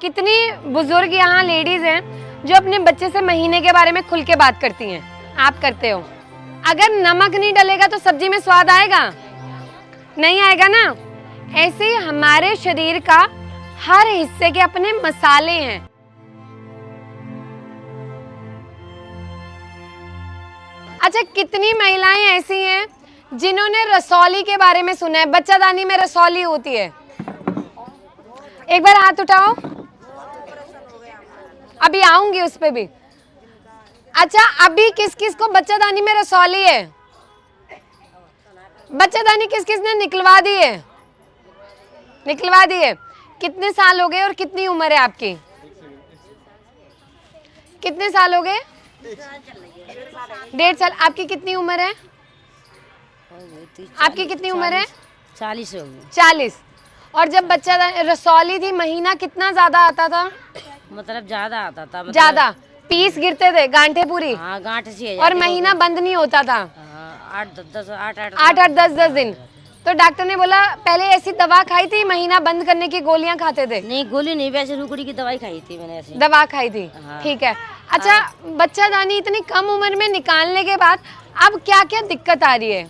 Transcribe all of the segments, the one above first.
कितनी बुजुर्ग यहाँ लेडीज हैं जो अपने बच्चे से महीने के बारे में खुल के बात करती हैं। आप करते हो? अगर नमक नहीं डलेगा तो सब्जी में स्वाद आएगा? नहीं आएगा ना। ऐसे ही हमारे शरीर का हर हिस्से के अपने मसाले हैं। अच्छा, कितनी महिलाएं ऐसी हैं जिन्होंने रसौली के बारे में सुना है? बच्चादानी में रसौली होती है। एक बार हाथ उठाओ। अभी आऊंगी उस पे भी। अच्छा, अभी किस किस को बच्चादानी में रसौली है? बच्चादानी किस किस ने निकलवा दी है? निकलवा दी है। कितने साल हो गए और कितनी उम्र है आपकी? कितने साल हो गए? 1.5 साल। आपकी कितनी उम्र है? आपकी कितनी उम्र है? 40 हो गई। 40। और जब बच्चा रसौली थी, महीना कितना ज्यादा आता था? मतलब ज्यादा आता था। मतलब ज्यादा पीस गिरते थे, गांठे पूरी। हाँ, गांठ सी और महीना बंद नहीं होता था। 8 10 दिन। तो डॉक्टर ने बोला, पहले ऐसी दवा खाई थी, महीना बंद करने की गोलियां खाते थे? नहीं, गोली नहीं, वैसे रुकड़ी की दवाई खाई थी मैंने ऐसी। दवा खाई थी। हाँ। ठीक है। अच्छा, बच्चादानी इतनी कम उम्र में निकालने के बाद अब क्या क्या दिक्कत आ रही है?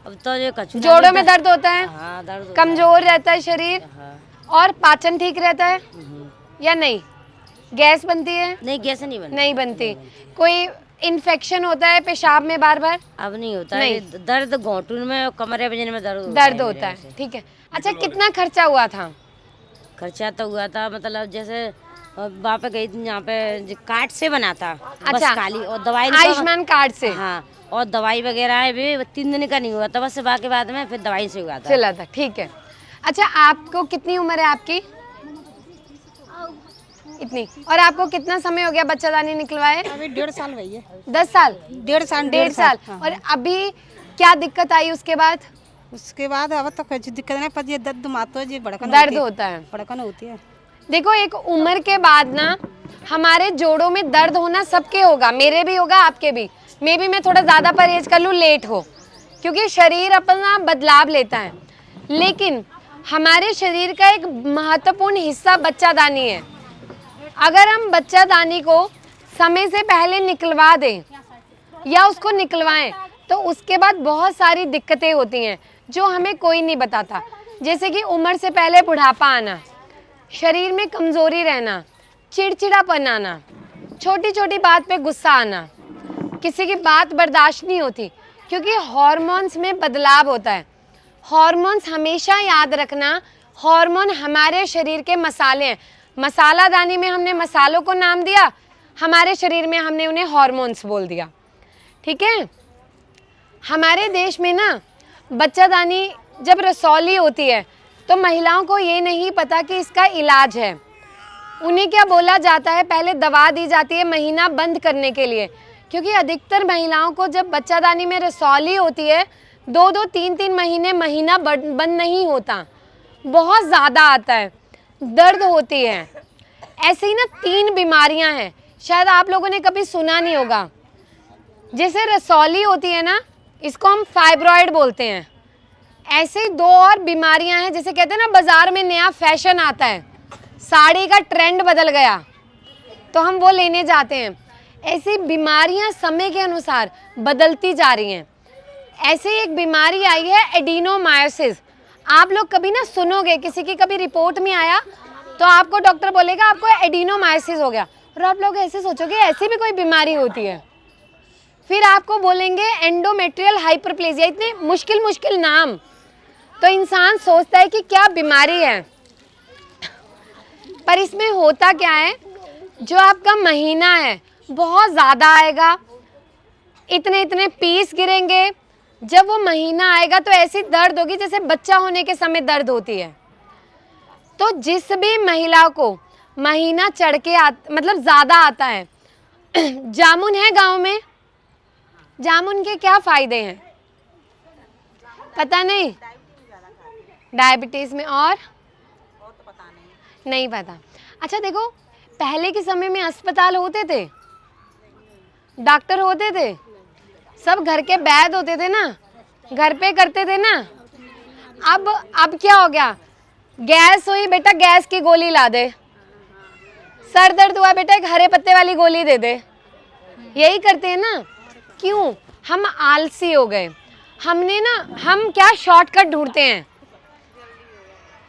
अब तो ये कछु जोड़ों में दर्द होता है? हाँ, दर्द होता कमजोर रहता है शरीर? हाँ। और पाचन ठीक रहता है या नहीं? गैस बनती है? नहीं, गैस नहीं बनती। नहीं बनती। कोई इन्फेक्शन होता है पेशाब में बार बार? अब नहीं होता। नहीं। ये दर्द घोटन में, कमरे वजन में दर्द दर्द होता है। ठीक है। अच्छा, कितना खर्चा हुआ था? खर्चा तो हुआ था, मतलब जैसे वहाँ पे गई थी, यहाँ पे कार्ड से बना था। बस अच्छा। खाली, और दवाई आयुष्मान कार्ड से? हाँ, और दवाई वगैरह भी 3 दिन का नहीं हुआ था, बस बाकी बाद में फिर दवाई से हुआ था। चला था। ठीक है। अच्छा, आपको कितनी उम्र है आपकी? इतनी। और आपको कितना समय हो गया बच्चादानी निकलवाए? अभी 1.5 साल भई है। 10 साल? 1.5 साल। हाँ। और अभी क्या दिक्कत आई उसके बाद? उसके बाद अब तो कुछ दिक्कत नहीं, पर ये दर्द मातो है, ये भड़कन दर्द होता है। भड़कन होती है। देखो, एक उम्र के बाद ना हमारे जोड़ों में दर्द होना सबके होगा, मेरे भी होगा, आपके भी। मे भी मैं थोड़ा ज्यादा परहेज कर लूँ, लेट हो, क्योंकि शरीर अपना बदलाव लेता है। लेकिन हमारे शरीर का एक महत्वपूर्ण हिस्सा बच्चादानी है। अगर हम बच्चादानी को समय से पहले निकलवा दें या उसको निकलवाएं तो उसके बाद बहुत सारी दिक्कतें होती हैं जो हमें कोई नहीं बताता। जैसे कि उम्र से पहले बुढ़ापा आना, शरीर में कमजोरी रहना, चिड़चिड़ापन आना, छोटी छोटी बात पे गुस्सा आना, किसी की बात बर्दाश्त नहीं होती, क्योंकि हार्मोन्स में बदलाव होता है। हार्मोन्स हमेशा याद रखना, हार्मोन हमारे शरीर के मसाले हैं। मसालादानी में हमने मसालों को नाम दिया, हमारे शरीर में हमने उन्हें हार्मोन्स बोल दिया। ठीक है। हमारे देश में ना बच्चादानी जब रसौली होती है तो महिलाओं को ये नहीं पता कि इसका इलाज है। उन्हें क्या बोला जाता है, पहले दवा दी जाती है महीना बंद करने के लिए, क्योंकि अधिकतर महिलाओं को जब बच्चादानी में रसौली होती है 2-2, 3-3 महीने महीना बंद नहीं होता, बहुत ज़्यादा आता है, दर्द होती है। ऐसे ही ना 3 बीमारियां हैं, शायद आप लोगों ने कभी सुना नहीं होगा। जैसे रसौली होती है ना, इसको हम फाइब्रॉइड बोलते हैं। ऐसे ही 2 और बीमारियां हैं, जैसे कहते हैं ना बाजार में नया फैशन आता है, साड़ी का ट्रेंड बदल गया तो हम वो लेने जाते हैं। ऐसी बीमारियां समय के अनुसार बदलती जा रही हैं। ऐसे ही एक बीमारी आई है एडिनोमायोसिस। आप लोग कभी ना सुनोगे, किसी की कभी रिपोर्ट में आया तो आपको डॉक्टर बोलेगा आपको एडिनोमायोसिस हो गया, और आप लोग ऐसे सोचोगे ऐसी भी कोई बीमारी होती है। फिर आपको बोलेंगे एंडोमेट्रियल हाइपरप्लेजिया, इतने मुश्किल मुश्किल नाम, तो इंसान सोचता है कि क्या बीमारी है। पर इसमें होता क्या है, जो आपका महीना है बहुत ज़्यादा आएगा, इतने इतने पीस गिरेंगे। जब वो महीना आएगा तो ऐसी दर्द होगी जैसे बच्चा होने के समय दर्द होती है। तो जिस भी महिला को महीना चढ़ के मतलब ज़्यादा आता है, जामुन है गांव में, जामुन के क्या फ़ायदे हैं पता नहीं? डायबिटीज़ में और नहीं पता। अच्छा देखो, पहले के समय में अस्पताल होते थे, डॉक्टर होते थे, सब घर के वैद्य होते थे ना, घर पे करते थे ना। अब क्या हो गया, गैस हुई बेटा, गैस की गोली ला दे, सर दर्द हुआ बेटा एक हरे पत्ते वाली गोली दे दे, यही करते हैं ना। क्यों? हम आलसी हो गए। हम क्या शॉर्टकट ढूंढते हैं,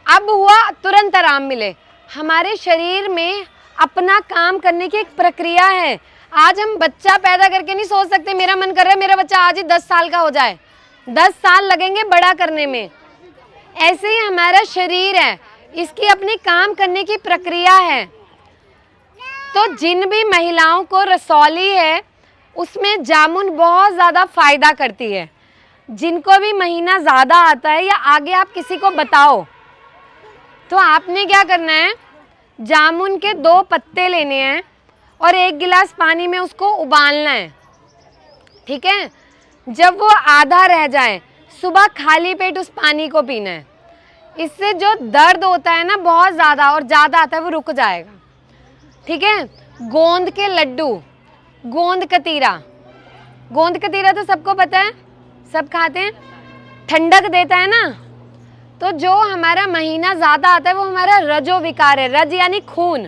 अब हुआ तुरंत आराम मिले। हमारे शरीर में अपना काम करने की एक प्रक्रिया है। आज हम बच्चा पैदा करके नहीं सोच सकते मेरा मन कर रहा है मेरा बच्चा आज ही 10 साल का हो जाए, 10 साल लगेंगे बड़ा करने में। ऐसे ही हमारा शरीर है, इसकी अपनी काम करने की प्रक्रिया है। तो जिन भी महिलाओं को रसौली है उसमें जामुन बहुत ज़्यादा फायदा करती है। जिनको भी महीना ज़्यादा आता है या आगे आप किसी को बताओ तो आपने क्या करना है, जामुन के 2 पत्ते लेने हैं और 1 गिलास पानी में उसको उबालना है, ठीक है। जब वो आधा रह जाए सुबह खाली पेट उस पानी को पीना है। इससे जो दर्द होता है ना बहुत ज़्यादा और ज़्यादा आता है वो रुक जाएगा, ठीक है। गोंद के लड्डू, गोंद कतीरा तो सबको पता है, सब खाते हैं, ठंडक देता है ना। तो जो हमारा महीना ज़्यादा आता है वो हमारा रजो विकार है। रज यानी खून,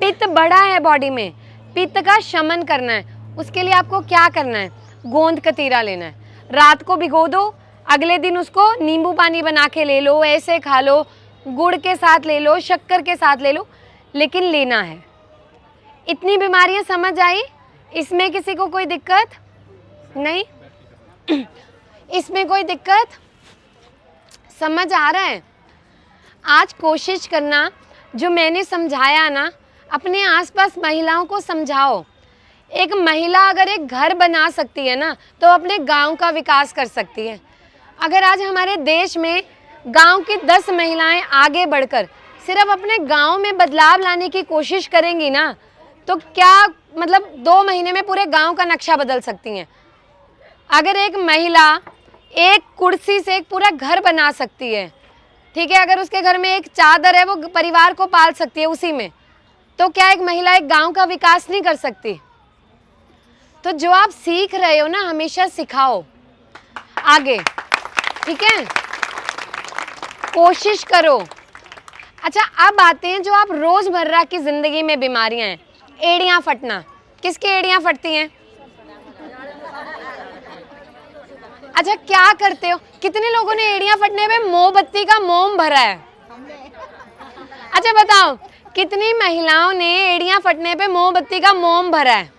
पित्त बढ़ा है बॉडी में, पित्त का शमन करना है। उसके लिए आपको क्या करना है, गोंद कतीरा लेना है, रात को भिगो दो, अगले दिन उसको नींबू पानी बना के ले लो, ऐसे खा लो, गुड़ के साथ ले लो, शक्कर के साथ ले लो, लेकिन लेना है। इतनी बीमारियां समझ आई? इसमें किसी को कोई दिक्कत नहीं? इसमें कोई दिक्कत? समझ आ रहा है? आज कोशिश करना जो मैंने समझाया ना, अपने आसपास महिलाओं को समझाओ। एक महिला अगर एक घर बना सकती है ना तो अपने गांव का विकास कर सकती है। अगर आज हमारे देश में गांव की 10 महिलाएं आगे बढ़कर सिर्फ अपने गांव में बदलाव लाने की कोशिश करेंगी ना तो क्या मतलब 2 महीने में पूरे गांव का नक्शा बदल सकती हैं। अगर एक महिला एक कुर्सी से एक पूरा घर बना सकती है, ठीक है, अगर उसके घर में एक चादर है वो परिवार को पाल सकती है उसी में, तो क्या एक महिला एक गांव का विकास नहीं कर सकती? तो जो आप सीख रहे हो ना हमेशा सिखाओ आगे, ठीक है, कोशिश करो। अच्छा अब आते हैं जो आप रोजमर्रा की जिंदगी में बीमारियां हैं। एड़ियां फटना, किसकी एड़ियां फटती हैं? अच्छा क्या करते हो? कितने लोगों ने एड़ियां फटने में मोमबत्ती का मोम भरा है? अच्छा बताओ कितनी महिलाओं ने एड़ियां फटने पे मोमबत्ती का मोम भरा है?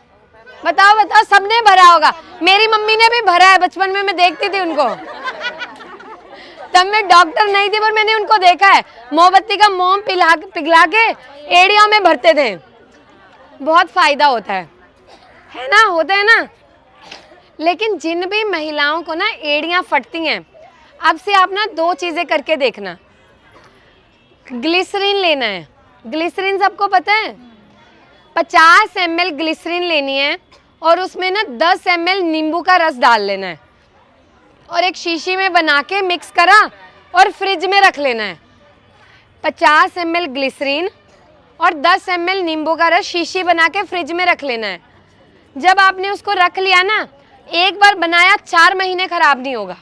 बताओ बताओ, सबने भरा होगा। मेरी मम्मी ने भी भरा है, बचपन में मैं देखती थी उनको। तब मैं डॉक्टर नहीं थी पर मैंने उनको देखा है, मोमबत्ती का मोम पिघला के एड़ियों में भरते थे। बहुत फायदा होता है ना, होता है ना। लेकिन जिन भी महिलाओं को ना एड़ियां फटती हैं, अब से आप ना 2 चीजें करके देखना। ग्लिसरीन लेना है, ग्लिसरीन सबको पता है, 50 ml ग्लिसरीन लेनी है और उसमें ना 10 ml नींबू का रस डाल लेना है और एक शीशी में बना के मिक्स करा और फ्रिज में रख लेना है। 50 ml ग्लिसरीन और 10 ml नींबू का रस शीशी बना के फ्रिज में रख लेना है। जब आपने उसको रख लिया ना, एक बार बनाया 4 महीने खराब नहीं होगा।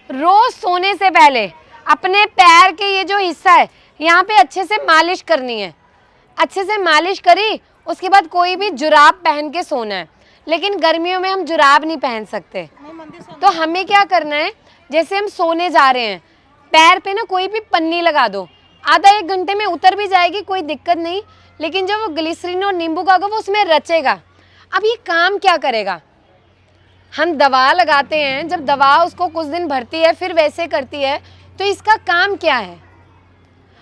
रोज सोने से पहले अपने पैर के ये जो हिस्सा है यहाँ पे अच्छे से मालिश करनी है। अच्छे से मालिश करी उसके बाद कोई भी जुराब पहन के सोना है। लेकिन गर्मियों में हम जुराब नहीं पहन सकते, तो हमें क्या करना है, जैसे हम सोने जा रहे हैं पैर पे ना कोई भी पन्नी लगा दो, आधा 1 घंटे में उतर भी जाएगी, कोई दिक्कत नहीं। लेकिन जब वो ग्लिसरीन और नींबू का होगा वो उसमें रचेगा। अब ये काम क्या करेगा? हम दवा लगाते हैं, जब दवा उसको कुछ दिन भरती है फिर वैसे करती है, तो इसका काम क्या है?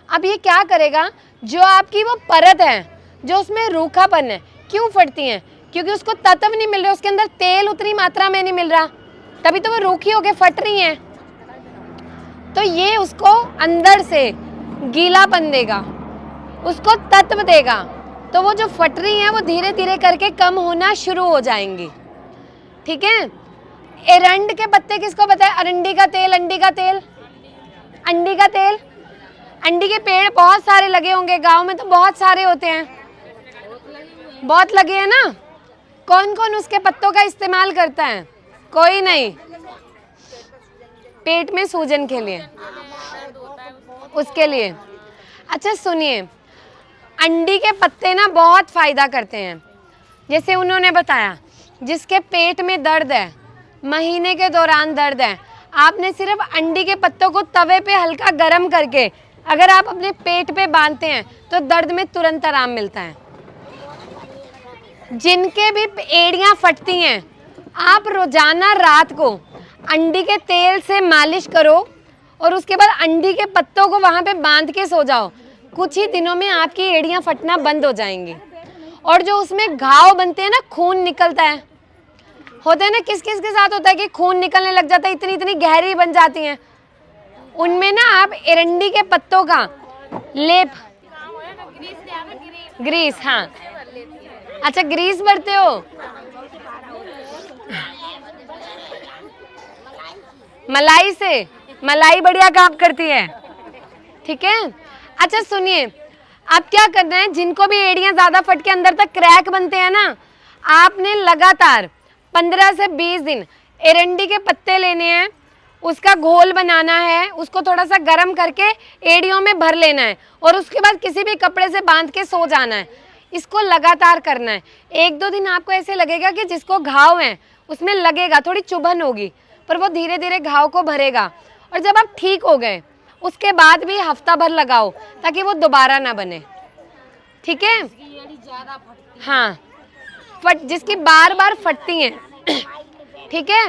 अब ये क्या करेगा, जो आपकी वो परत है जो उसमें रूखापन है, क्यों फटती हैं? क्योंकि उसको तत्व नहीं मिल रहे, उसके अंदर तेल उतनी मात्रा में नहीं मिल रहा, तभी तो वो रूखी होके फट रही हैं। तो ये उसको अंदर से गीलापन देगा, उसको तत्व देगा, तो वो जो फट रही हैं वो धीरे धीरे करके कम होना शुरू हो जाएंगी, ठीक है। एरंड के पत्ते किसको पता है? अरंडी का तेल, अंडी का तेल, अंडी का तेल, अंडी के पेड़ बहुत सारे लगे होंगे गांव में, तो बहुत सारे होते हैं, बहुत लगे हैं ना। कौन कौन उसके पत्तों का इस्तेमाल करता है? कोई नहीं, पेट में सूजन के लिए, उसके लिए। अच्छा सुनिए, अंडी के पत्ते ना बहुत फायदा करते हैं। जैसे उन्होंने बताया, जिसके पेट में दर्द है, महीने के दौरान दर्द है, आपने सिर्फ अंडी के पत्तों को तवे पे हल्का गर्म करके अगर आप अपने पेट पे बांधते हैं तो दर्द में तुरंत आराम मिलता है। जिनके भी एड़ियां फटती हैं, आप रोजाना रात को अंडी के तेल से मालिश करो और उसके बाद अंडी के पत्तों को वहां पे बांध के सो जाओ। कुछ ही दिनों में आपकी एड़ियां फटना बंद हो जाएंगी। और जो उसमें घाव बनते हैं ना, खून निकलता है, होता है ना, किस किस के साथ होता है कि खून निकलने लग जाता है, इतनी इतनी गहरी बन जाती हैं, उनमें ना आप एरंडी के पत्तों का लेप, ग्रीस, हाँ, अच्छा ग्रीस भरते हो, मलाई से, मलाई बढ़िया काम करती है, ठीक है। अच्छा सुनिए, अब क्या करना है, जिनको भी एड़ियां ज्यादा फट के अंदर तक क्रैक बनते हैं ना, आपने लगातार 15 से 20 दिन एरंडी के पत्ते लेने हैं, उसका घोल बनाना है, उसको थोड़ा सा गर्म करके एड़ियों में भर लेना है और उसके बाद किसी भी कपड़े से बांध के सो जाना है। इसको लगातार करना है। 1-2 दिन आपको ऐसे लगेगा कि जिसको घाव है उसमें लगेगा, थोड़ी चुभन होगी, पर वो धीरे धीरे घाव को भरेगा। और जब आप ठीक हो गए उसके बाद भी हफ्ता भर लगाओ ताकि वो दोबारा ना बने, ठीक है। हाँ, जिसकी बार बार फटती हैं, ठीक है।